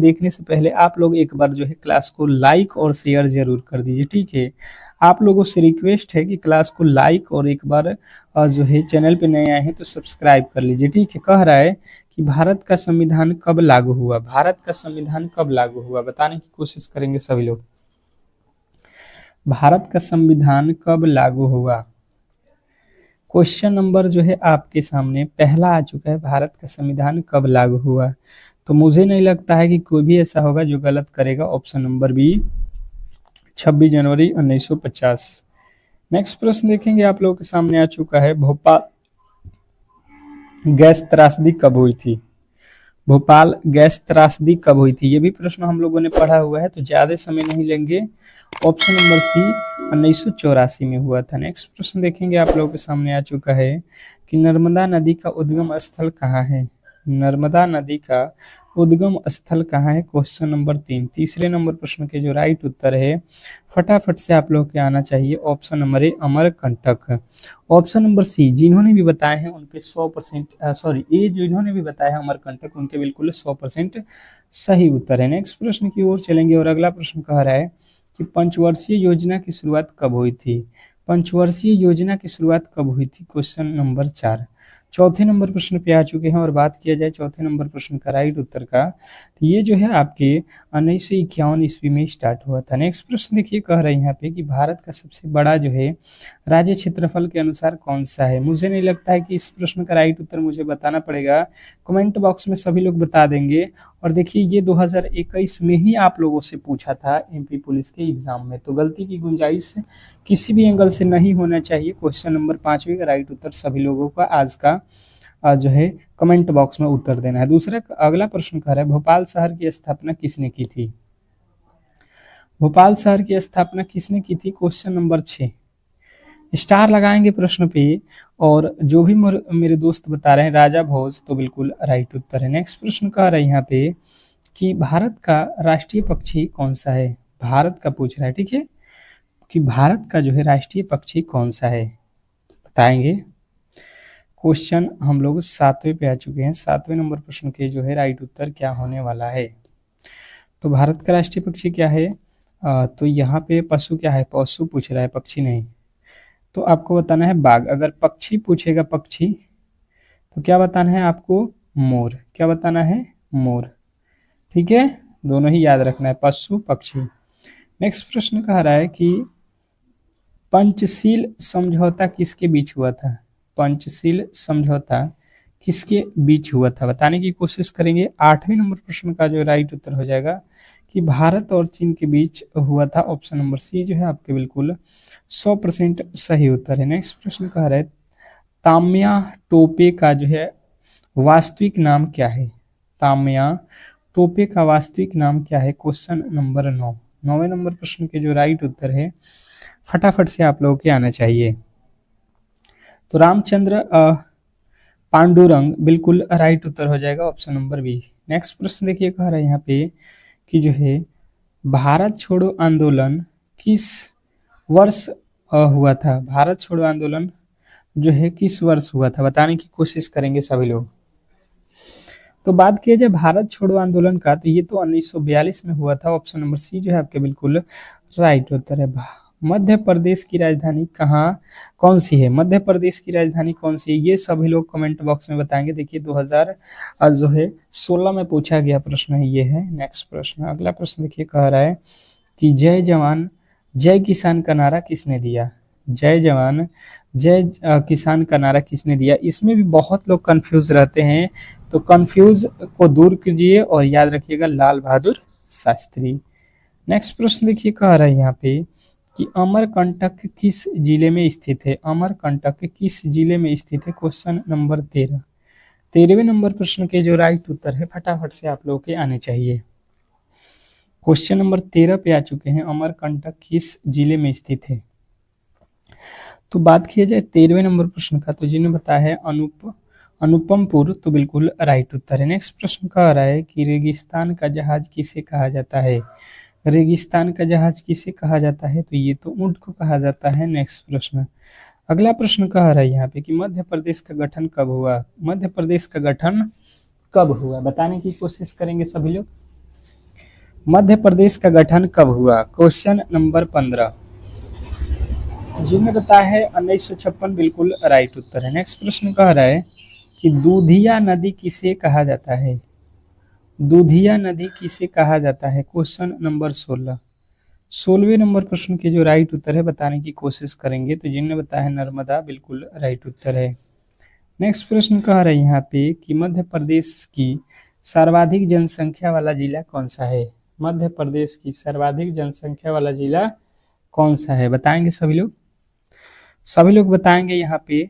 देखने से पहले आप लोग एक बार जो है क्लास को लाइक और शेयर जरूर कर दीजिए, ठीक है। आप लोगों से रिक्वेस्ट है कि क्लास को लाइक और एक बार जो है चैनल पे नए आए हैं तो सब्सक्राइब कर लीजिए, ठीक है। कह रहा है कि भारत का संविधान कब लागू हुआ, भारत का संविधान कब लागू हुआ, बताने की कोशिश करेंगे सभी लोग। भारत का संविधान कब लागू हुआ। क्वेश्चन नंबर जो है आपके सामने पहला आ चुका है, भारत का संविधान कब लागू हुआ। तो मुझे नहीं लगता है कि कोई भी ऐसा होगा जो गलत करेगा। ऑप्शन नंबर बी 26 जनवरी 1950। नेक्स्ट प्रश्न देखेंगे, आप लोगों के सामने आ चुका है, भोपाल गैस त्रासदी कब हुई थी। भोपाल गैस त्रासदी कब हुई थी, ये भी प्रश्न हम लोगों ने पढ़ा हुआ है, तो ज्यादा समय नहीं लेंगे। ऑप्शन नंबर सी 1984 में हुआ था। नेक्स्ट प्रश्न देखेंगे, आप लोगों के सामने आ चुका है कि नर्मदा नदी का उद्गम स्थल कहाँ है। नर्मदा नदी का उद्गम स्थल कहाँ है, क्वेश्चन नंबर 3। तीसरे नंबर प्रश्न के जो राइट उत्तर है फटाफट से आप लोग के आना चाहिए। Option number A Amarkantak. Option number C जिन्होंने भी बताए हैं उनके 100% सॉरी ए जिन्होंने भी बताया है अमरकंटक उनके बिल्कुल 100% सही उत्तर है। नेक्स्ट प्रश्न की ओर चलेंगे और अगला प्रश्न कह रहा है कि पंचवर्षीय योजना की शुरुआत कब हुई थी। पंचवर्षीय योजना की शुरुआत कब हुई थी, क्वेश्चन नंबर 4। चौथे नंबर प्रश्न पे आ चुके हैं और बात किया जाए चौथे नंबर प्रश्न का राइट उत्तर का, तो ये जो है आपके 1951 ईस्वी में स्टार्ट हुआ था। नेक्स्ट प्रश्न देखिए, कह रहे हैं यहाँ पे कि भारत का सबसे बड़ा जो है राज्य क्षेत्रफल के अनुसार कौन सा है। मुझे नहीं लगता है कि इस प्रश्न का राइट उत्तर मुझे बताना पड़ेगा, कमेंट बॉक्स में सभी लोग बता देंगे। और देखिए ये 2021 में ही आप लोगों से पूछा था एमपी पुलिस के एग्जाम में, तो गलती की गुंजाइश किसी भी एंगल से नहीं होना चाहिए। क्वेश्चन नंबर 5 का राइट उत्तर सभी लोगों का आज का जो है कमेंट बॉक्स में उत्तर देना है। दूसरा अगला प्रश्न कह रहा है भोपाल शहर की स्थापना किसने की थी। भोपाल शहर की स्थापना किसने की थी, क्वेश्चन नंबर 6। स्टार लगाएंगे प्रश्न पे, और जो भी मेरे दोस्त बता रहे हैं राजा भोज, तो बिल्कुल राइट उत्तर है। नेक्स्ट प्रश्न कह रहा है यहाँ पे कि भारत का राष्ट्रीय पक्षी कौन सा है। भारत का पूछ रहा है, ठीक है, कि भारत का जो है राष्ट्रीय पक्षी कौन सा है, बताएंगे। क्वेश्चन हम लोग 7वें पे आ चुके हैं। 7वें नंबर प्रश्न के जो है राइट उत्तर क्या होने वाला है। तो भारत का राष्ट्रीय पक्षी क्या है, तो यहाँ पे पशु क्या है, पशु पूछ रहा है, पक्षी नहीं। तो आपको बताना है बाघ। अगर पक्षी पूछेगा पक्षी तो क्या बताना है आपको, मोर। क्या बताना है, मोर, ठीक है, दोनों ही याद रखना है, पशु पक्षी। नेक्स्ट प्रश्न कह रहा है कि पंचशील समझौता किसके बीच हुआ था। पंचशील समझौता किसके बीच हुआ था, बताने की कोशिश करेंगे। 8वें नंबर प्रश्न का जो राइट उत्तर हो जाएगा कि भारत और चीन के बीच हुआ था। ऑप्शन नंबर सी जो है आपके बिल्कुल 100% सही उत्तर है। नेक्स्ट प्रश्न कह रहा है ताम्या टोपे का जो है वास्तविक नाम क्या है। ताम्या टोपे का वास्तविक नाम क्या है, क्वेश्चन नंबर 9। 9वें नंबर प्रश्न के जो राइट उत्तर है फटाफट से आप लोगों के आना चाहिए। तो रामचंद्र पांडुरंग बिल्कुल राइट उत्तर हो जाएगा, ऑप्शन नंबर बी। नेक्स्ट प्रश्न देखिए, कह रहा है यहाँ पे कि जो है भारत छोड़ो आंदोलन किस वर्ष हुआ था। भारत छोड़ो आंदोलन जो है किस वर्ष हुआ था, बताने की कोशिश करेंगे सभी लोग। तो बात किया जाए भारत छोड़ो आंदोलन का, तो ये तो 1942 में हुआ था। ऑप्शन नंबर सी जो है आपके बिल्कुल राइट उत्तर है। मध्य प्रदेश की राजधानी कौन सी है, मध्य प्रदेश की राजधानी कौन सी है, ये सभी लोग कमेंट बॉक्स में बताएंगे। देखिए 2016 में पूछा गया प्रश्न है ये है। नेक्स्ट प्रश्न, अगला प्रश्न देखिए, कह रहा है कि जय जवान जय किसान का नारा किसने दिया। जय जवान जय किसान का नारा किसने दिया, इसमें भी बहुत लोग कंफ्यूज रहते हैं, तो कंफ्यूज को दूर कीजिए और याद रखिएगा लाल बहादुर शास्त्री। नेक्स्ट प्रश्न देखिए, कह रहा है यहाँ पे कि अमरकंटक किस जिले में स्थित है। अमरकंटक किस जिले में स्थित है, क्वेश्चन नंबर 13। 13वें नंबर प्रश्न के जो राइट उत्तर है फटाफट से आप लोगों के आने चाहिए। क्वेश्चन नंबर 13 पे आ चुके हैं, अमरकंटक किस जिले में स्थित है। तो बात किया जाए 13वें नंबर प्रश्न का, तो जिन्हें बताया है अनुपमपुर, तो बिल्कुल राइट उत्तर है। नेक्स्ट प्रश्न कह रहा है कि रेगिस्तान का जहाज किसे कहा जाता है। रेगिस्तान का जहाज किसे कहा जाता है, तो ये तो ऊंट को कहा जाता है। नेक्स्ट प्रश्न, अगला प्रश्न कह रहा है यहाँ पे कि मध्य प्रदेश का गठन कब हुआ। मध्य प्रदेश का गठन कब हुआ, बताने की कोशिश करेंगे सभी लोग। मध्य प्रदेश का गठन कब हुआ? Question number 15। जिन्हें बताया है 1956, बिल्कुल राइट उत्तर है। नेक्स्ट प्रश्न कह रहा है कि दूधिया नदी किसे कहा जाता है? दूधिया नदी किसे कहा जाता है? Question number 16। 16वें नंबर प्रश्न के जो राइट उत्तर है बताने की कोशिश करेंगे, तो जिन्होंने बताया है नर्मदा, बिल्कुल राइट उत्तर है। नेक्स्ट प्रश्न कह रहे हैं यहाँ पे कि मध्य प्रदेश की सर्वाधिक जनसंख्या वाला जिला कौन सा है? मध्य प्रदेश की सर्वाधिक जनसंख्या वाला जिला कौन सा है? बताएंगे सभी लोग? सभी लोग बताएंगे यहाँ पे।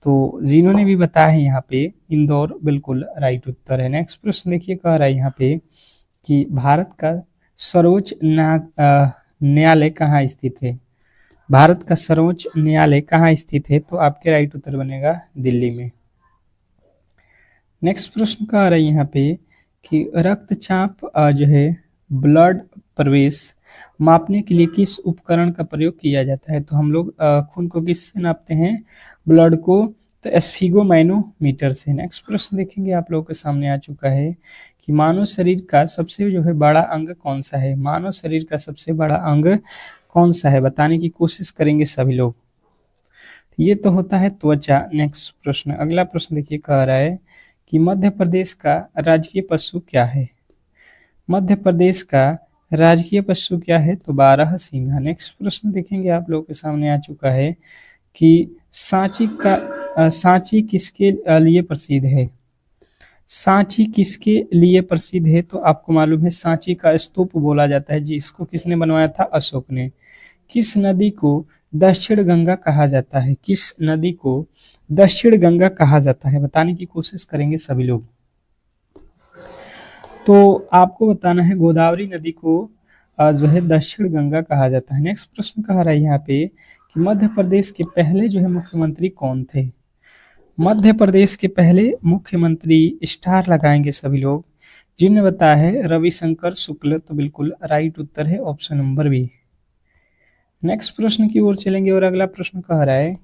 तो जिन्होंने भी बताया है यहाँ पे इंदौर, बिल्कुल राइट उत्तर है। नेक्स्ट प्रश्न देखिए, कह रहा है यहाँ पे कि भारत का सर्वोच्च न्यायालय कहाँ स्थित है? भारत का सर्वोच्च न्यायालय कहाँ स्थित है? तो आपके राइट उत्तर बनेगा दिल्ली में। नेक्स्ट प्रश्न कह रहा है यहाँ पे कि रक्तचाप जो है ब्लड प्रवेश मापने के लिए किस उपकरण का प्रयोग किया जाता है? तो हम लोग खून को किससे नापते हैं? ब्लड को, तो स्फिगोमैनोमीटर से। नेक्स्ट प्रश्न देखेंगे, आप लोगों के सामने आ चुका है कि मानव शरीर का सबसे जो है बड़ा अंग कौन सा है? मानव शरीर का सबसे बड़ा अंग कौन सा है? बताने की कोशिश करेंगे सभी लोग। ये तो होता है त्वचा। नेक्स्ट प्रश्न, अगला प्रश्न देखिए, कह रहा है कि मध्य प्रदेश का राजकीय पशु क्या है? मध्य प्रदेश का राजकीय पशु क्या है? तो बारहसिंघा। नेक्स्ट प्रश्न देखेंगे, आप लोगों के सामने आ चुका है कि सांची किसके लिए प्रसिद्ध है? सांची किसके लिए प्रसिद्ध है? तो आपको मालूम है सांची का स्तूप बोला जाता है, जिसको किसने बनवाया था? अशोक ने। किस नदी को दक्षिण गंगा कहा जाता है? किस नदी को दक्षिण गंगा कहा जाता है? बताने की कोशिश करेंगे सभी लोग। तो आपको बताना है गोदावरी नदी को जो है दक्षिण गंगा कहा जाता है। नेक्स्ट प्रश्न कह रहा है यहाँ पे कि मध्य प्रदेश के पहले जो है मुख्यमंत्री कौन थे? मध्य प्रदेश के पहले मुख्यमंत्री, स्टार लगाएंगे सभी लोग, जिन्हें बताया है रविशंकर शुक्ल। तो बिल्कुल राइट उत्तर है ऑप्शन नंबर बी। नेक्स्ट प्रश्न की ओर चलेंगे और अगला प्रश्न कह रहा है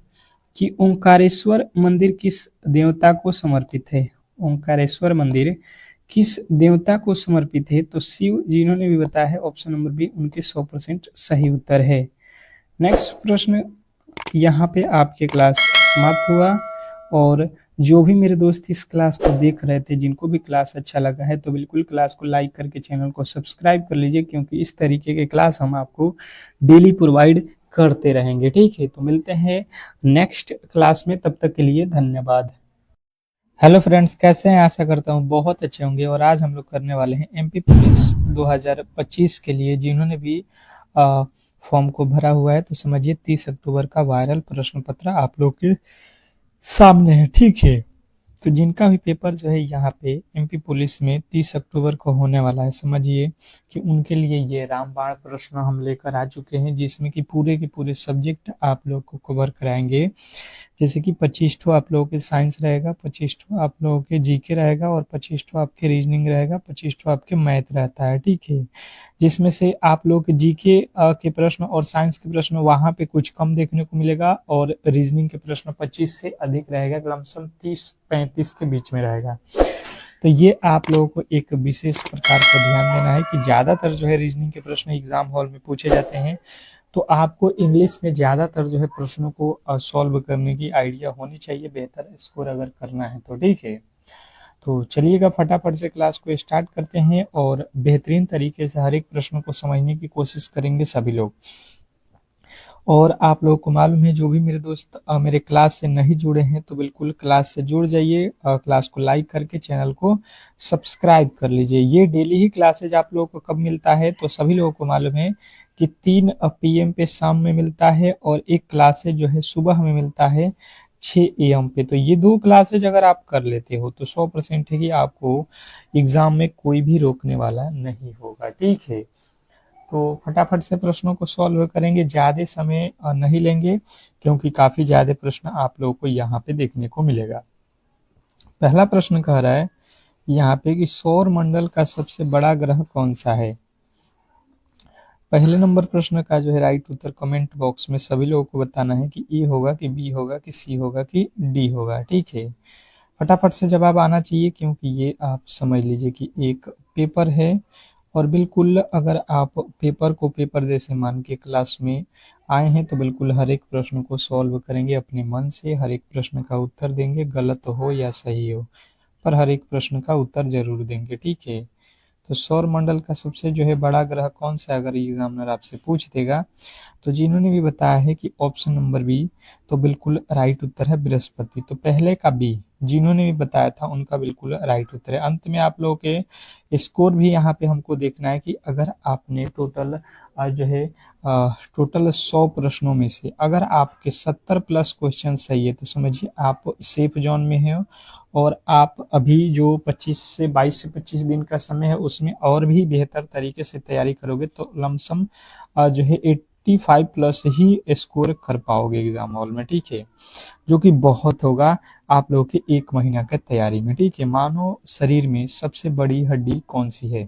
कि ओंकारेश्वर मंदिर किस देवता को समर्पित है? ओंकारेश्वर मंदिर किस देवता को समर्पित है? तो शिव। जिन्होंने भी बताया है ऑप्शन नंबर बी, उनके 100% सही उत्तर है। नेक्स्ट प्रश्न, यहाँ पे आपके क्लास समाप्त हुआ। और जो भी मेरे दोस्त इस क्लास को देख रहे थे, जिनको भी क्लास अच्छा लगा है, तो बिल्कुल क्लास को लाइक करके चैनल को सब्सक्राइब कर लीजिए, क्योंकि इस तरीके के क्लास हम आपको डेली प्रोवाइड करते रहेंगे। ठीक है, तो मिलते हैं नेक्स्ट क्लास में, तब तक के लिए धन्यवाद। हेलो फ्रेंड्स, कैसे हैं? आशा करता हूँ बहुत अच्छे होंगे। और आज हम लोग करने वाले हैं एमपी पुलिस 2025 के लिए। जिन्होंने भी फॉर्म को भरा हुआ है, तो समझिए 30 अक्टूबर का वायरल प्रश्न पत्र आप लोग के सामने है। ठीक है, तो जिनका भी पेपर जो है यहाँ पे एमपी पुलिस में 30 अक्टूबर को होने वाला है, समझिए कि उनके लिए ये रामबाण प्रश्न हम लेकर आ चुके हैं, जिसमें कि पूरे के पूरे सब्जेक्ट आप लोग को कवर कराएंगे। जैसे कि 25 ठो आप लोगों के साइंस रहेगा, 25 ठो आप लोगों के जीके रहेगा, और 25 ठो आपके रीजनिंग रहेगा, 25 ठो आपके मैथ रहता है। ठीक है, जिसमें से आप लोग के जीके के प्रश्न और साइंस के प्रश्न वहां पे कुछ कम देखने को मिलेगा, और रीजनिंग के प्रश्न 25 से अधिक रहेगा, लमसम 30-35 के बीच में रहेगा। तो ये आप लोगों को एक विशेष प्रकार का ध्यान देना है कि ज्यादातर जो है रीजनिंग के प्रश्न एग्जाम हॉल में पूछे जाते हैं, तो आपको इंग्लिश में ज्यादातर जो है प्रश्नों को सॉल्व करने की आइडिया होनी चाहिए, बेहतर स्कोर अगर करना है तो। ठीक है, तो चलिएगा फटाफट से क्लास को स्टार्ट करते हैं, और बेहतरीन तरीके से हर एक प्रश्न को समझने की कोशिश करेंगे सभी लोग। और आप लोगों को मालूम है, जो भी मेरे दोस्त मेरे क्लास से नहीं जुड़े हैं, तो बिल्कुल क्लास से जुड़ जाइए, क्लास को लाइक करके चैनल को सब्सक्राइब कर लीजिए। ये डेली ही क्लासेज आप लोगों को कब मिलता है, तो सभी लोगों को मालूम है कि 3 PM पे शाम में मिलता है, और एक क्लासेज जो है सुबह में मिलता है 6 AM पे। तो ये 2 क्लासेज अगर आप कर लेते हो, तो 100% है कि आपको एग्जाम में कोई भी रोकने वाला नहीं होगा। ठीक है, तो फटाफट से प्रश्नों को सॉल्व करेंगे, ज्यादा समय नहीं लेंगे, क्योंकि काफी ज्यादा प्रश्न आप लोगों को यहाँ पे देखने को मिलेगा। पहला प्रश्न कह रहा है यहाँ पे कि सौर मंडल का सबसे बड़ा ग्रह कौन सा है? पहले नंबर प्रश्न का जो है राइट उत्तर कमेंट बॉक्स में सभी लोगों को बताना है कि ए होगा कि बी होगा कि सी होगा कि डी होगा। ठीक है, फटाफट से जवाब आना चाहिए, क्योंकि ये आप समझ लीजिए कि एक पेपर है, और बिल्कुल अगर आप पेपर को पेपर जैसे मान के क्लास में आए हैं तो बिल्कुल हर एक प्रश्न को सॉल्व करेंगे अपने मन से, हर एक प्रश्न का उत्तर देंगे, गलत हो या सही हो, पर हर एक प्रश्न का उत्तर जरूर देंगे, ठीक है। तो सौर मंडल का सबसे जो है बड़ा ग्रह कौन सा, अगर एग्जामिनर आपसे पूछ देगा तो जिन्होंने भी बताया है कि ऑप्शन नंबर बी, तो बिल्कुल राइट उत्तर है बृहस्पति। तो पहले का बी जिन्होंने भी बताया था उनका बिल्कुल राइट उत्तर है। अंत में आप लोगों के स्कोर भी यहाँ पे हमको देखना है कि अगर आपने टोटल जो है टोटल 100 प्रश्नों में से अगर आपके 70 प्लस क्वेश्चन सही है तो समझिए आप सेफ जोन में है, और आप अभी जो 22 से 25 दिन का समय है उसमें और भी बेहतर तरीके से तैयारी करोगे तो लमसम जो है 85 प्लस ही स्कोर कर पाओगे एग्जाम हॉल में, ठीक है, जो कि बहुत होगा आप लोगों के 1 महीना की तैयारी में, ठीक है। मानव शरीर में सबसे बड़ी हड्डी कौन सी है?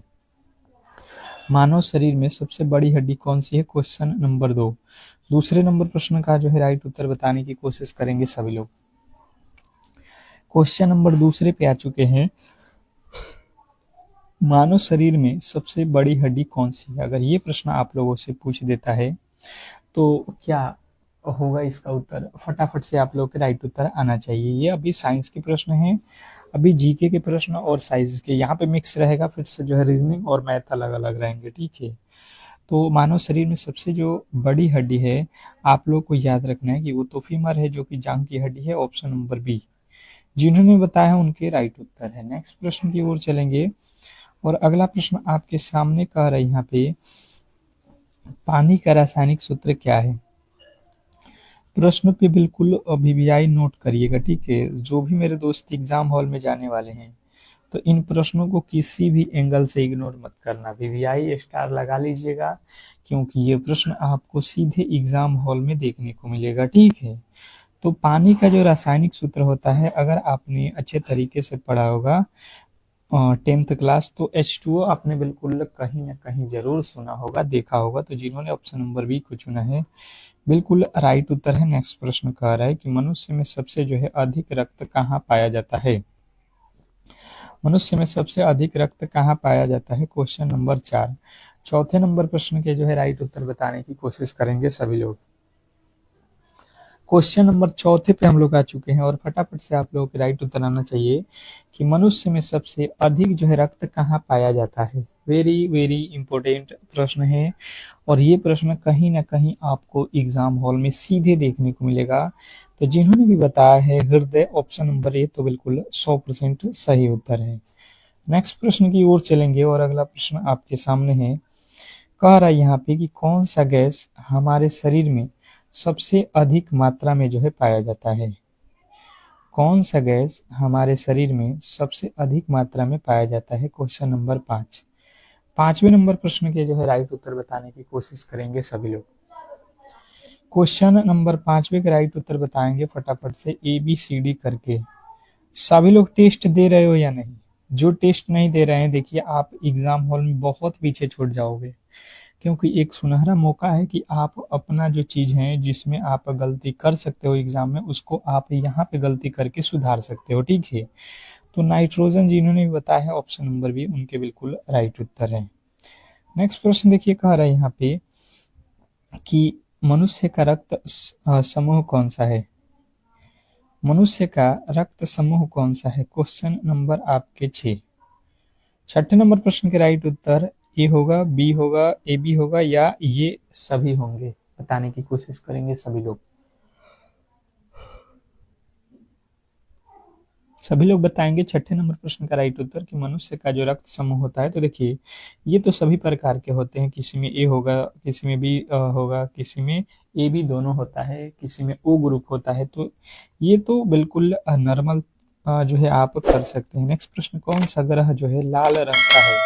मानव शरीर में सबसे बड़ी हड्डी कौन सी है? Question number 2। दूसरे नंबर प्रश्न का जो है राइट उत्तर बताने की कोशिश करेंगे सभी लोग। क्वेश्चन नंबर दूसरे पे आ चुके हैं, मानव शरीर में सबसे बड़ी हड्डी कौन सी है? अगर ये प्रश्न आप लोगों से पूछ देता है तो क्या होगा इसका उत्तर? फटाफट से आप लोगों के राइट उत्तर आना चाहिए। ये अभी साइंस के प्रश्न हैं, अभी जीके के प्रश्न और साइंस के यहाँ पे मिक्स रहेगा, फिर से जो है रीजनिंग और मैथ अलग अलग रहेंगे, ठीक है। तो मानव शरीर में सबसे जो बड़ी हड्डी है आप लोग को याद रखना है कि वो तो फीमर है, जो कि जांघ की हड्डी है, ऑप्शन नंबर बी। जिन्होंने बताया उनके राइट उत्तर है। नेक्स्ट प्रश्न की ओर चलेंगे और अगला प्रश्न आपके सामने कह रहा है यहाँ पे, पानी का रासायनिक सूत्र क्या है? प्रश्न पे बिल्कुल वीवीआई नोट करिएगा, ठीक है। जो भी मेरे दोस्त एग्जाम हॉल में जाने वाले हैं तो इन प्रश्नों को किसी भी एंगल से इग्नोर मत करना, वीवीआई स्टार लगा लीजिएगा, क्योंकि ये प्रश्न आपको सीधे एग्जाम हॉल में देखने को मिलेगा, ठीक है। तो पानी का जो रासायनिक सूत्र होता है, अगर आपने अच्छे तरीके से पढ़ा होगा 10th क्लास, तो H2O आपने बिल्कुल कहीं ना कहीं जरूर सुना होगा, देखा होगा। तो जिन्होंने ऑप्शन नंबर बी को चुना है बिल्कुल राइट उत्तर है। नेक्स्ट प्रश्न कह रहा है कि मनुष्य में सबसे जो है अधिक रक्त कहाँ पाया जाता है? मनुष्य में सबसे अधिक रक्त कहाँ पाया जाता है? Question number 4। चौथे नंबर प्रश्न के जो है राइट उत्तर बताने की कोशिश करेंगे सभी लोग। क्वेश्चन नंबर चौथे पे हम लोग आ चुके हैं और फटाफट से आप लोगों के राइट उत्तर आना चाहिए कि मनुष्य में सबसे अधिक जो है रक्त कहाँ पाया जाता है। वेरी वेरी इंपॉर्टेंट प्रश्न है और ये प्रश्न कहीं ना कहीं आपको एग्जाम हॉल में सीधे देखने को मिलेगा। तो जिन्होंने भी बताया है हृदय, ऑप्शन नंबर ए, तो बिल्कुल 100% सही उत्तर है। नेक्स्ट प्रश्न की ओर चलेंगे और अगला प्रश्न आपके सामने है, कह रहा है यहाँ पे कि कौन सा गैस हमारे शरीर में सबसे अधिक मात्रा में जो है पाया जाता है? कौन सा गैस हमारे शरीर में सबसे अधिक मात्रा में पाया जाता है? Question number 5। 5वें नंबर प्रश्न के जो है राइट उत्तर बताने की कोशिश करेंगे सभी लोग। क्वेश्चन नंबर 5वें का राइट उत्तर बताएंगे फटाफट से ABCD करके। सभी लोग टेस्ट दे रहे हो या नहीं? जो टेस्ट नहीं दे रहे हैं देखिए आप एग्जाम हॉल में बहुत पीछे छूट जाओगे, क्योंकि एक सुनहरा मौका है कि आप अपना जो चीज है जिसमें आप गलती कर सकते हो एग्जाम में, उसको आप यहाँ पे गलती करके सुधार सकते हो, ठीक है। तो नाइट्रोजन जिन्होंने भी बताया है ऑप्शन नंबर बी, उनके बिल्कुल राइट उत्तर है। नेक्स्ट प्रश्न देखिए, कह रहा है यहाँ पे कि मनुष्य का रक्त समूह कौन सा है? मनुष्य का रक्त समूह कौन सा है? क्वेश्चन नंबर आपके 6। छठे नंबर प्रश्न के राइट उत्तर ए होगा, बी होगा, ए बी होगा या ये सभी होंगे, बताने की कोशिश करेंगे सभी लोग। सभी लोग बताएंगे छठे नंबर प्रश्न का राइट उत्तर कि मनुष्य का जो रक्त समूह होता है। तो देखिए ये तो सभी प्रकार के होते हैं, किसी में ए होगा, किसी में बी होगा, किसी में ए बी दोनों होता है, किसी में ओ ग्रुप होता है। तो ये तो बिल्कुल नॉर्मल जो है आप कर सकते हैं। नेक्स्ट प्रश्न, कौन सा ग्रह जो है लाल रंग का है?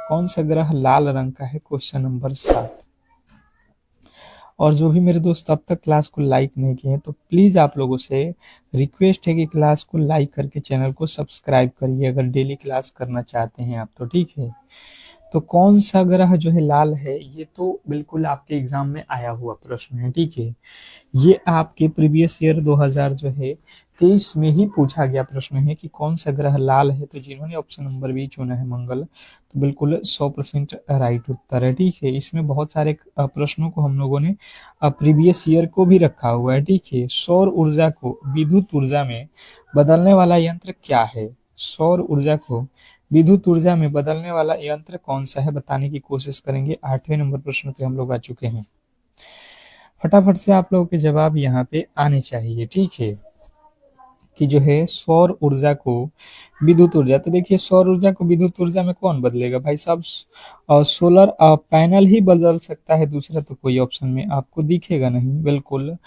कौन सा ग्रह लाल रंग का है? Question number 7। और जो भी मेरे दोस्त अब तक क्लास को लाइक नहीं किए हैं तो प्लीज आप लोगों से रिक्वेस्ट है कि क्लास को लाइक करके चैनल को सब्सक्राइब करिए, अगर डेली क्लास करना चाहते हैं आप तो, ठीक है। तो कौन सा ग्रह जो है लाल है, ये तो बिल्कुल आपके एग्जाम में आया हुआ प्रश्न है, ठीक है। ये आपके प्रीवियस ईयर 2000 जो है 23 में ही पूछा गया प्रश्न है कि कौन सा ग्रह लाल है। तो जिन्होंने ऑप्शन नंबर बी चुना है मंगल, तो बिल्कुल 100% राइट उत्तर है, ठीक है। इसमें बहुत सारे प्रश्नों को हम लोगों ने प्रीवियस ईयर को भी रखा हुआ है, ठीक है। सौर ऊर्जा को विद्युत ऊर्जा में बदलने वाला यंत्र क्या है? सौर ऊर्जा को विद्युत ऊर्जा में बदलने वाला यंत्र कौन सा है, बताने की कोशिश करेंगे। 8वें नंबर प्रश्न पे हम लोग आ चुके हैं। फटाफट से आप लोगों के जवाब यहाँ पे आने चाहिए, ठीक है। कि जो है सौर ऊर्जा को विद्युत ऊर्जा, तो देखिए सौर ऊर्जा को विद्युत ऊर्जा में कौन बदलेगा भाई साहब? सोलर पैनल ही बदल सकता है, दूसरा तो कोई ऑप्शन में आपको दिखेगा नहीं, बिल्कुल।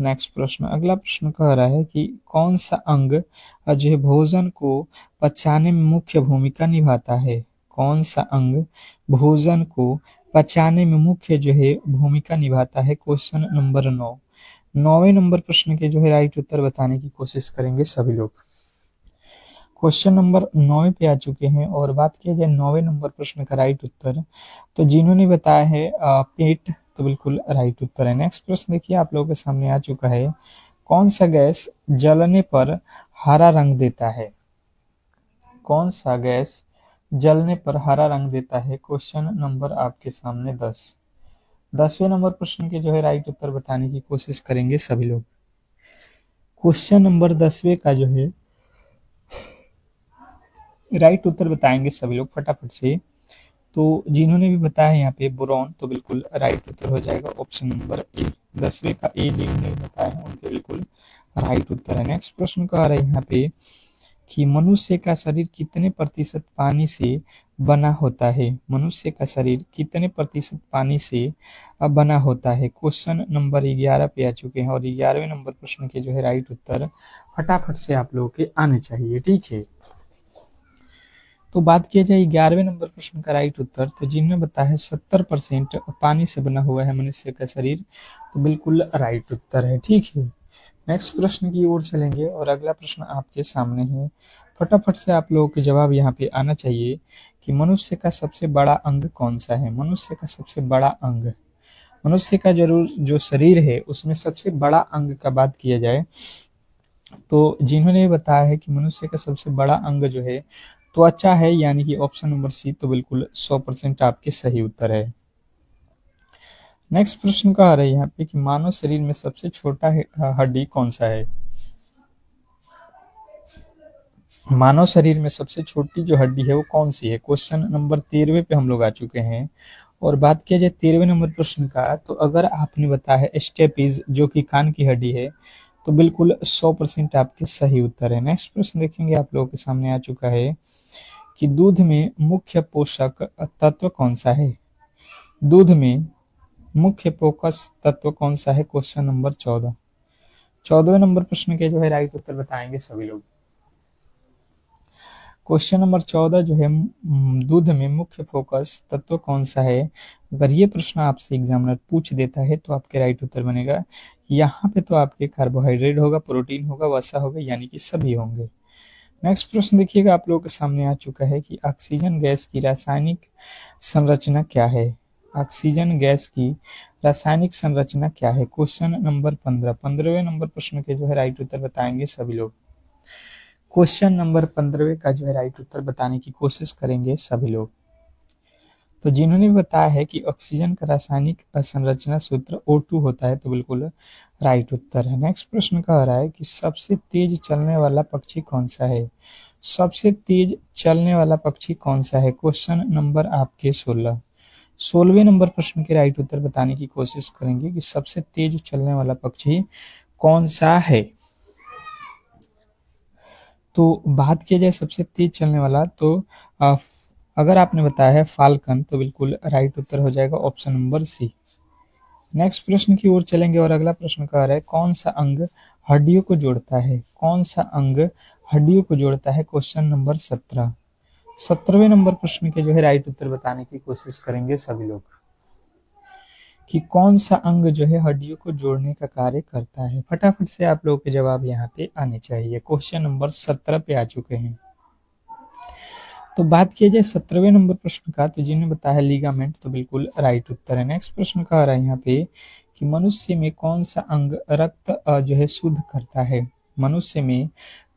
नेक्स्ट प्रश्न, अगला प्रश्न कह रहा है कि कौन सा अंग जो है भोजन को पचाने में मुख्य भूमिका निभाता है? कौन सा अंग भोजन को पचाने में मुख्य जो है भूमिका निभाता है? Question number 9। 9वें नंबर प्रश्न के जो है राइट उत्तर बताने की कोशिश करेंगे सभी लोग। क्वेश्चन नंबर 9 पे आ चुके हैं और बात किया जाए 9वें नंबर प्रश्न का राइट उत्तर, तो जिन्होंने बताया है पेट, तो बिल्कुल राइट उत्तर है। नेक्स्ट प्रश्न देखिए आप लोगों के सामने आ चुका है, कौन सा गैस जलने पर हरा रंग देता है? कौन सा गैस जलने पर हरा रंग देता है? क्वेश्चन नंबर आपके सामने 10। 10वें नंबर प्रश्न के जो है राइट उत्तर बताने की कोशिश करेंगे सभी लोग। क्वेश्चन नंबर 10वें का जो है राइट उत्तर बताएंगे सभी लोग फटाफट से। तो जिन्होंने भी बताया यहाँ पे बोरॉन, तो बिल्कुल राइट उत्तर हो जाएगा ऑप्शन नंबर ए। 10वें का ए जिन्होंने बताया है उनके बिल्कुल राइट उत्तर है। नेक्स्ट प्रश्न का आ रहा है यहाँ पे कि मनुष्य का शरीर कितने प्रतिशत पानी से बना होता है? मनुष्य का शरीर कितने प्रतिशत पानी से बना होता है? क्वेश्चन नंबर 11 पे आ चुके हैं और 11वें नंबर प्रश्न के जो है राइट उत्तर फटाफट से आप लोगों के आने चाहिए, ठीक है। तो बात किया जाए 11वें नंबर प्रश्न का राइट उत्तर, तो जिन्होंने बताया है 70% पानी से बना हुआ है मनुष्य का शरीर, तो बिल्कुल राइट उत्तर है, ठीक है। नेक्स्ट प्रश्न की ओर चलेंगे और अगला प्रश्न आपके सामने है। फटाफट से आप लोगों के जवाब यहाँ पे आना चाहिए कि मनुष्य का सबसे बड़ा अंग कौन सा है? मनुष्य का सबसे बड़ा अंग, मनुष्य का जरूर जो शरीर है उसमें सबसे बड़ा अंग का बात किया जाए, तो जिन्होंने बताया है कि मनुष्य का सबसे बड़ा अंग जो है त्वचा है, यानी कि ऑप्शन नंबर सी, तो बिल्कुल 100% आपके सही उत्तर है। नेक्स्ट प्रश्न का आ रहा है यहाँ पे कि मानव शरीर में सबसे छोटा हड्डी कौन सा है? मानव शरीर में सबसे छोटी जो हड्डी है वो कौन सी है? क्वेश्चन नंबर 13वें पे हम लोग आ चुके हैं और बात किया जाए 13वें नंबर प्रश्न का, तो अगर आपने बताया है स्टेपीज जो कि कान की हड्डी है, तो बिल्कुल 100% आपके सही उत्तर है। नेक्स्ट प्रश्न देखेंगे आप लोगों के सामने आ चुका है कि दूध में मुख्य पोषक तत्व कौन सा है? दूध में मुख्य पोषक तत्व कौन सा है? Question number 14। 14वें नंबर प्रश्न के जो है राइट उत्तर बताएंगे सभी लोग। क्वेश्चन नंबर 14 जो है दूध में मुख्य फोकस तत्व कौन सा है? अगर ये प्रश्न आपसे एग्जामिनर पूछ देता है तो आपके राइट उत्तर बनेगा यहाँ पे तो आपके कार्बोहाइड्रेट होगा, प्रोटीन होगा, वसा होगा, यानी कि सभी होंगे। नेक्स्ट प्रश्न देखिएगा आप लोगों के सामने आ चुका है कि ऑक्सीजन गैस की रासायनिक संरचना क्या है? ऑक्सीजन गैस की रासायनिक संरचना क्या है? Question number 15। 15वें नंबर प्रश्न के जो है राइट उत्तर बताएंगे सभी लोग। क्वेश्चन नंबर 15वें का जो है राइट उत्तर बताने की कोशिश करेंगे सभी लोग। तो जिन्होंने बताया है कि ऑक्सीजन का रासायनिक संरचना सूत्र O2 होता है, तो बिल्कुल राइट उत्तर है। नेक्स्ट प्रश्न कह रहा है कि सबसे तेज चलने वाला पक्षी कौन सा है? सबसे तेज चलने वाला पक्षी कौन सा है? क्वेश्चन नंबर आपके 16। 16वें नंबर प्रश्न के राइट उत्तर बताने की कोशिश करेंगे कि सबसे तेज चलने वाला पक्षी कौन सा है। तो बात किया जाए सबसे तेज चलने वाला, तो अगर आपने बताया है फाल्कन, तो बिल्कुल राइट उत्तर हो जाएगा ऑप्शन नंबर सी। नेक्स्ट प्रश्न की ओर चलेंगे और अगला प्रश्न कह रहा है कौन सा अंग हड्डियों को जोड़ता है? कौन सा अंग हड्डियों को जोड़ता है? Question number 17। 17वें नंबर प्रश्न के जो है राइट उत्तर बताने की कोशिश करेंगे सभी लोग कि कौन सा अंग जो है हड्डियों को जोड़ने का कार्य करता है। फटाफट से आप लोगों के जवाब यहाँ पे आने चाहिए। क्वेश्चन नंबर 17 पे आ चुके हैं। तो बात किया जाए 17वें नंबर प्रश्न का, तो जिन्हें बताया है लिगामेंट, तो बिल्कुल राइट उत्तर है। नेक्स्ट प्रश्न कह रहा है यहाँ पे कि मनुष्य में कौन सा अंग रक्त जो है शुद्ध करता है। मनुष्य में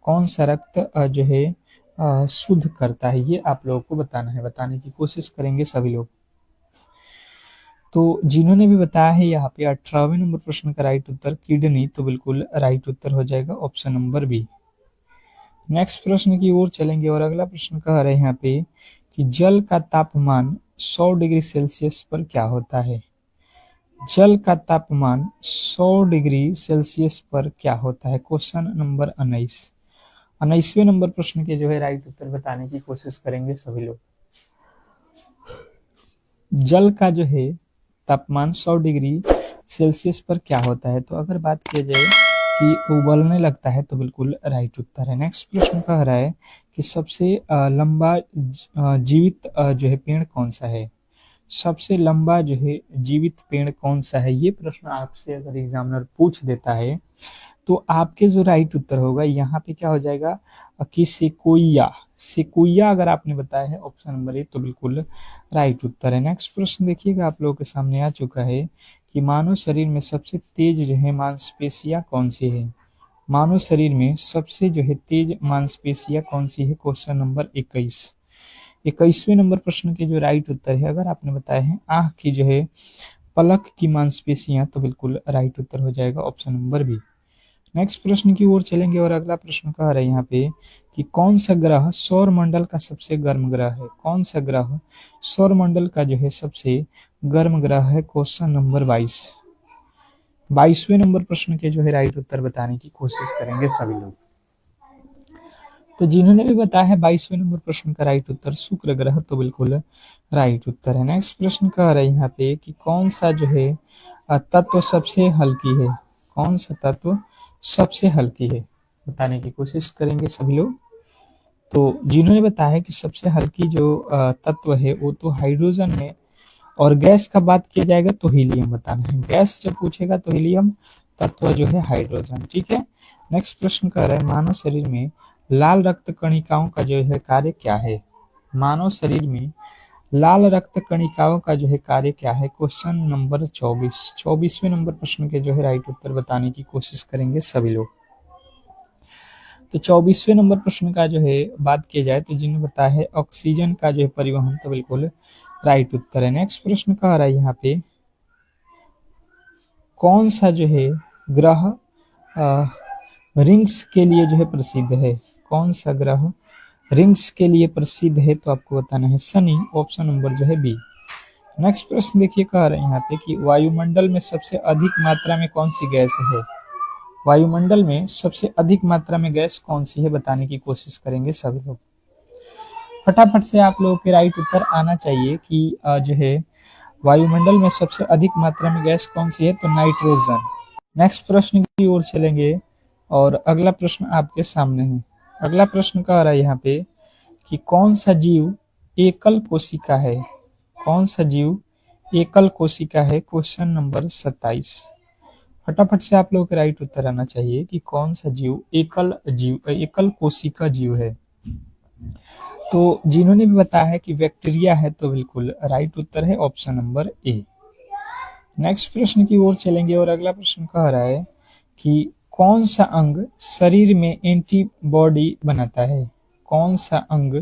कौन सा रक्त जो है शुद्ध करता है, ये आप लोगों को बताना है, बताने की कोशिश करेंगे सभी लोग। तो जिन्होंने भी बताया है यहाँ पे 18वें नंबर प्रश्न का राइट उत्तर किडनी, तो बिल्कुल राइट उत्तर हो जाएगा ऑप्शन नंबर बी। नेक्स्ट प्रश्न की ओर चलेंगे और अगला प्रश्न कह रहे हैं यहाँ पे कि जल का तापमान 100 डिग्री सेल्सियस पर क्या होता है। जल का तापमान 100 डिग्री सेल्सियस पर क्या होता है, क्वेश्चन नंबर 19वें नंबर प्रश्न के जो है राइट उत्तर बताने की कोशिश करेंगे सभी लोग। जल का जो है तापमान 100 डिग्री सेल्सियस पर क्या होता है, तो अगर बात किया जाए कि उबलने लगता है, तो बिल्कुल राइट उत्तर है। नेक्स्ट प्रश्न कह रहा है कि सबसे लंबा जीवित जो है पेड़ कौन सा है। सबसे लंबा जो है जीवित पेड़ कौन सा है, ये प्रश्न आपसे अगर एग्जामिनर पूछ देता है तो आपके जो राइट उत्तर होगा यहाँ पे क्या हो जाएगा कि सेकोइया। सेकोइया अगर आपने बताया है ऑप्शन नंबर ए, तो बिल्कुल राइट उत्तर है। नेक्स्ट प्रश्न देखिएगा आप लोगों के सामने आ चुका है कि मानव शरीर में सबसे तेज जो है मांसपेशियां कौन सी है। मानव शरीर में सबसे जो है तेज मांसपेशियां कौन सी है, क्वेश्चन नंबर 21वें नंबर प्रश्न के जो राइट उत्तर है, अगर आपने बताया है आंख की जो है पलक की मांसपेशियां, तो बिल्कुल राइट उत्तर हो जाएगा ऑप्शन नंबर बी। नेक्स्ट प्रश्न की ओर चलेंगे और अगला प्रश्न कह रहे हैं यहाँ पे कि कौन सा ग्रह सौर मंडल का सबसे गर्म ग्रह है। कौन सा ग्रह सौर मंडल का जो है सबसे गर्म ग्रह है, क्वेश्चन नंबर 22वें नंबर प्रश्न के जो है राइट उत्तर बताने की कोशिश करेंगे सभी लोग। तो जिन्होंने भी बताया है 22वें नंबर प्रश्न का राइट उत्तर शुक्र ग्रह, तो बिल्कुल राइट उत्तर है। नेक्स्ट प्रश्न कह रहे हैं यहाँ पे कि कौन सा जो है तत्व सबसे हल्की है। कौन सा तत्व सबसे हल्की है, बताने की कोशिश करेंगे सभी लोग। तो जिन्होंने बताया है कि सबसे हल्की जो तत्व है वो तो हाइड्रोजन है, और गैस का बात किया जाएगा तो हीलियम बताना है। गैस जब पूछेगा तो हीलियम, तत्व जो है हाइड्रोजन, ठीक है। नेक्स्ट प्रश्न कह रहा है मानव शरीर में लाल रक्त कणिकाओं का जो है कार्य क्या है। मानव शरीर में लाल रक्त कणिकाओं का जो है कार्य क्या है, क्वेश्चन नंबर 24वें नंबर प्रश्न के जो है राइट उत्तर बताने की कोशिश करेंगे सभी लोग। तो 24वें नंबर प्रश्न का जो है बात किया जाए तो जिन्हें बताया है ऑक्सीजन का जो है परिवहन, तो बिल्कुल राइट उत्तर है। नेक्स्ट प्रश्न कह रहा है यहाँ पे कौन सा जो है ग्रह रिंग्स के लिए जो है प्रसिद्ध है। कौन सा ग्रह रिंग्स के लिए प्रसिद्ध है, तो आपको बताना है शनि, ऑप्शन नंबर जो है बी। नेक्स्ट प्रश्न देखिए कह रहे हैं यहाँ पे कि वायुमंडल में सबसे अधिक मात्रा में कौन सी गैस है। वायुमंडल में सबसे अधिक मात्रा में गैस कौन सी है, बताने की कोशिश करेंगे सभी लोग। फटाफट से आप लोगों के राइट उत्तर आना चाहिए कि जो है वायुमंडल में सबसे अधिक मात्रा में गैस कौन सी है, तो नाइट्रोजन। नेक्स्ट प्रश्न की ओर चलेंगे और अगला प्रश्न आपके सामने है। अगला प्रश्न कह रहा है यहाँ पे कि कौन सा जीव एकल कोशिका है। कौन सा जीव एकल कोशिका है, क्वेश्चन नंबर 27। फटाफट से आप लोगों के राइट उत्तर आना चाहिए कि कौन सा जीव एकल कोशिका जीव है। तो जिन्होंने भी बताया है कि बैक्टीरिया है, तो बिल्कुल राइट उत्तर है ऑप्शन नंबर ए। नेक्स्ट प्रश्न की ओर चलेंगे और अगला प्रश्न कह रहा है कि कौन सा अंग शरीर में एंटीबॉडी बनाता है। कौन सा अंग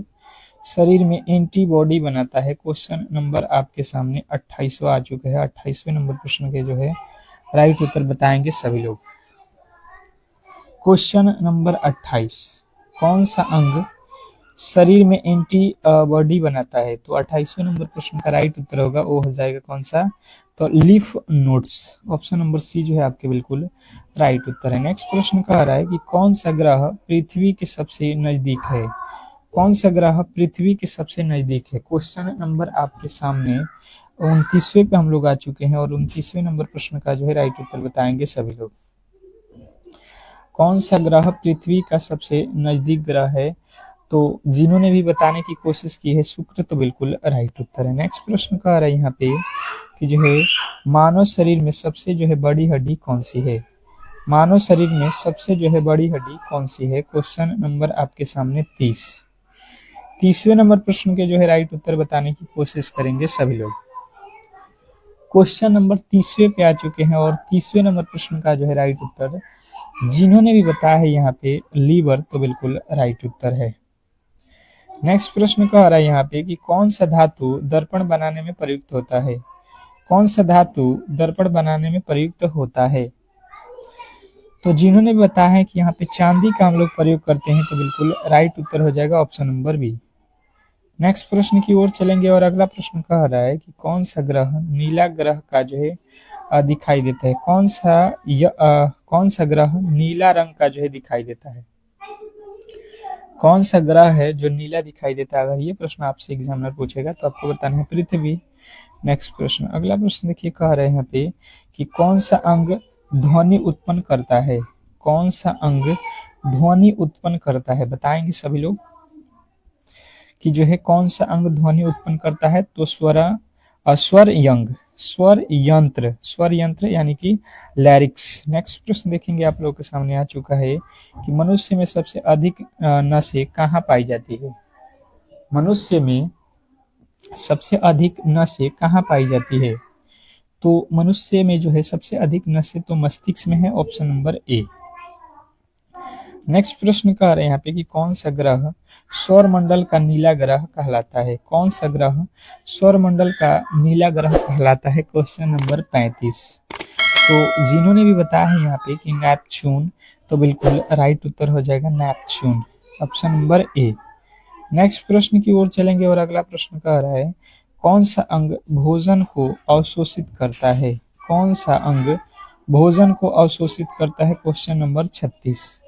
शरीर में एंटीबॉडी बनाता है, क्वेश्चन नंबर आपके सामने 28वां आ चुका है। 28वें नंबर प्रश्न के जो है राइट उत्तर बताएंगे सभी लोग। क्वेश्चन नंबर 28, कौन सा अंग शरीर में एंटीबॉडी बनाता है, तो 28वें नंबर प्रश्न का राइट उत्तर होगा वो हो जाएगा कौन सा, तो लिफ नोड्स, ऑप्शन नंबर सी जो है आपके बिल्कुल राइट उत्तर है। नेक्स्ट प्रश्न कह रहा है कि कौन सा ग्रह पृथ्वी के सबसे नजदीक है। कौन सा ग्रह पृथ्वी के सबसे नजदीक है, क्वेश्चन नंबर आपके सामने 29वें पे हम लोग आ चुके हैं और 29वें नंबर प्रश्न का जो है राइट उत्तर बताएंगे सभी लोग। कौन सा ग्रह पृथ्वी का सबसे नजदीक ग्रह है, तो जिन्होंने भी बताने की कोशिश की है शुक्र, तो बिल्कुल राइट उत्तर है। नेक्स्ट प्रश्न कह रहा है यहाँ पे कि जो है मानव शरीर में सबसे जो है बड़ी हड्डी कौन सी है। मानव शरीर में सबसे जो है बड़ी हड्डी कौन सी है, क्वेश्चन नंबर आपके सामने 30। 30वें नंबर प्रश्न के जो है राइट उत्तर बताने की कोशिश करेंगे सभी लोग। क्वेश्चन नंबर 30वें पे आ चुके हैं और 30वें नंबर प्रश्न का जो है राइट उत्तर जिन्होंने भी बताया है यहाँ पे लीवर, तो बिल्कुल राइट उत्तर है। नेक्स्ट प्रश्न कह रहा है यहाँ पे कि कौन सा धातु दर्पण बनाने में प्रयुक्त होता है। कौन सा धातु दर्पण बनाने में प्रयुक्त होता है, तो जिन्होंने भी बताया है कि यहाँ पे चांदी का हम लोग प्रयोग करते हैं, तो बिल्कुल राइट उत्तर हो जाएगा ऑप्शन नंबर बी। नेक्स्ट प्रश्न की ओर चलेंगे और अगला प्रश्न कह रहा है कि कौन सा ग्रह नीला ग्रह का जो है दिखाई देता है। कौन सा ग्रह नीला रंग का जो है दिखाई देता है। कौन सा ग्रह है जो नीला दिखाई देता है, अगर ये प्रश्न आपसे एग्जामिनर पूछेगा तो आपको बताना है पृथ्वी। नेक्स्ट प्रश्न, अगला प्रश्न देखिए कह रहे हैं यहाँ पे कि कौन सा अंग ध्वनि उत्पन्न करता है। कौन सा अंग ध्वनि उत्पन्न करता है, बताएंगे सभी लोग कि जो है कौन सा अंग ध्वनि उत्पन्न करता है, तो स्वर यंत्र यानी कि लैरिक्स। नेक्स्ट प्रश्न देखेंगे आप लोगों के सामने आ चुका है कि मनुष्य में सबसे अधिक नसें कहाँ पाई जाती है। मनुष्य में सबसे अधिक नसें कहाँ पाई जाती है, तो मनुष्य में जो है सबसे अधिक नसें तो मस्तिष्क में है, ऑप्शन नंबर ए। नेक्स्ट प्रश्न कह रहे हैं यहाँ पे कि कौन सा ग्रह सौर मंडल का नीला ग्रह कहलाता है। कौन सा ग्रह सौर मंडल का नीला ग्रह कहलाता है, क्वेश्चन नंबर 35। तो जिन्होंने भी बताया है यहाँ पे कि नेपच्यून, तो बिल्कुल राइट उत्तर हो जाएगा नेपच्यून, ऑप्शन नंबर ए। नेक्स्ट प्रश्न की ओर चलेंगे और अगला प्रश्न कह रहा है कौन सा अंग भोजन को अवशोषित करता है। कौन सा अंग भोजन को अवशोषित करता है, क्वेश्चन नंबर 36।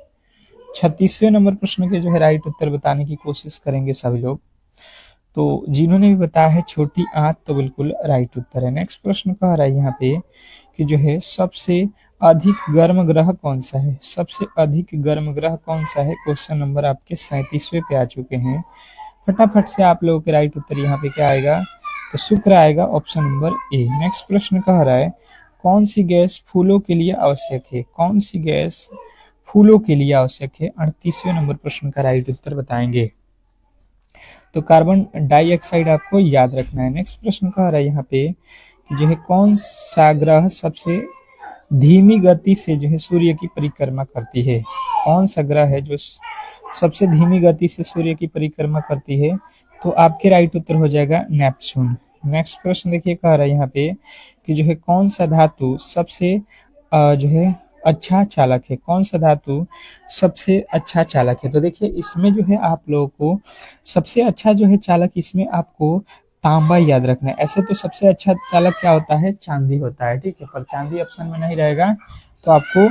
36वें नंबर प्रश्न के जो है राइट उत्तर बताने की कोशिश करेंगे सभी लोग। तो जिन्होंने भी बताया है छोटी आंत, तो बिल्कुल राइट उत्तर है। नेक्स्ट प्रश्न कह रहा है यहाँ पे कि जो है सबसे अधिक गर्म ग्रह कौन सा है। सबसे अधिक गर्म ग्रह कौन सा है, क्वेश्चन नंबर आपके 37वें पे आ चुके हैं। फटाफट से आप लोगों के राइट उत्तर यहाँ पे क्या आएगा, तो शुक्र आएगा, ऑप्शन नंबर ए। नेक्स्ट प्रश्न कह रहा है कौन सी गैस फूलों के लिए आवश्यक है। कौन सी गैस फूलों के लिए आवश्यक है, 38वें नंबर प्रश्न का राइट उत्तर बताएंगे। तो कार्बन डाइऑक्साइड आपको याद रखना है। नेक्स्ट प्रश्न कह रहा है यहाँ पे कि जो है कौन सा ग्रह सबसे धीमी गति से जो है सूर्य की परिक्रमा करती है। कौन सा ग्रह है जो सबसे धीमी गति से सूर्य की परिक्रमा करती है, तो आपके राइट उत्तर हो जाएगा नेपच्यून। नेक्स्ट प्रश्न देखिए कह रहा है यहाँ पे कि जो है कौन सा धातु सबसे जो है अच्छा चालक है। कौन सा धातु सबसे अच्छा चालक है, तो देखिए इसमें जो है आप लोगों को सबसे अच्छा जो है चालक, इसमें आपको तांबा याद रखना है। ऐसे तो सबसे अच्छा चालक क्या होता है, चांदी होता है, ठीक है, पर चांदी ऑप्शन में नहीं रहेगा, तो आपको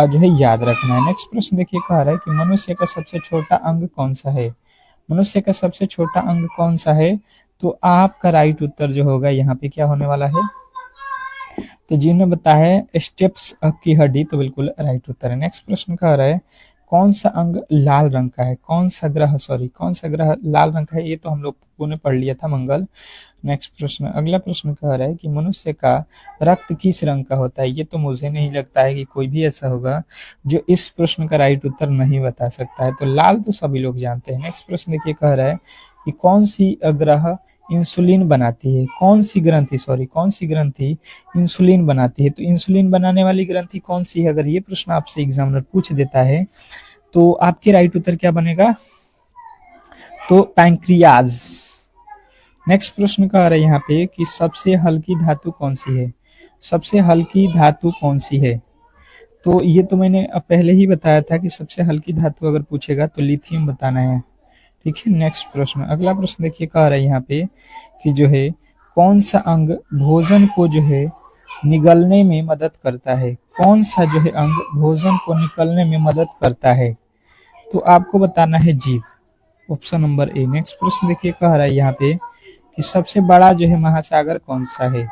जो है याद रखना है। नेक्स्ट प्रश्न देखिए कह रहा है कि मनुष्य का सबसे छोटा अंग कौन सा है। मनुष्य का सबसे छोटा अंग कौन सा है, तो आपका राइट उत्तर जो होगा यहाँ पे क्या होने वाला है, तो जिन्होंने बताया है स्टेप्स की हड्डी, तो बिल्कुल राइट उत्तर है। नेक्स्ट प्रश्न कह रहा है कौन सा अंग लाल रंग का है। कौन सा ग्रह लाल रंग का है, ये तो हम लोगों ने पढ़ लिया था, मंगल। नेक्स्ट प्रश्न, अगला प्रश्न कह रहा है कि मनुष्य का रक्त किस रंग का होता है। ये तो मुझे नहीं लगता है कि कोई भी ऐसा होगा जो इस प्रश्न का राइट उत्तर नहीं बता सकता है, तो लाल तो सभी लोग जानते हैं। नेक्स्ट प्रश्न देखिए कह रहा है कि कौन सी ग्रह इंसुलिन बनाती है। कौन सी ग्रंथि इंसुलिन बनाती है, तो इंसुलिन बनाने वाली ग्रंथि कौन सी है, अगर ये प्रश्न आपसे एग्जामिनर पूछ देता है तो आपके राइट उत्तर क्या बनेगा, तो पैंक्रियाज। नेक्स्ट प्रश्न कह रहा है यहाँ पे कि सबसे हल्की धातु कौन सी है। सबसे हल्की धातु कौन सी है, तो ये तो मैंने पहले ही बताया था कि सबसे हल्की धातु अगर पूछेगा तो लिथियम बताना है, ठीक है। नेक्स्ट प्रश्न, अगला प्रश्न देखिए कह रहा है यहाँ पे कि जो है कौन सा अंग भोजन को जो है निगलने में मदद करता है। कौन सा जो है अंग भोजन को निकलने में मदद करता है, तो आपको बताना है जीभ, ऑप्शन नंबर ए। नेक्स्ट प्रश्न देखिए कह रहा है यहाँ पे कि सबसे बड़ा जो है महासागर कौन सा है।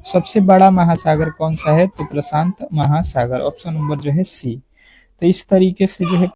सबसे बड़ा महासागर कौन सा है, तो प्रशांत महासागर, ऑप्शन नंबर जो है सी। तो इस तरीके से जो है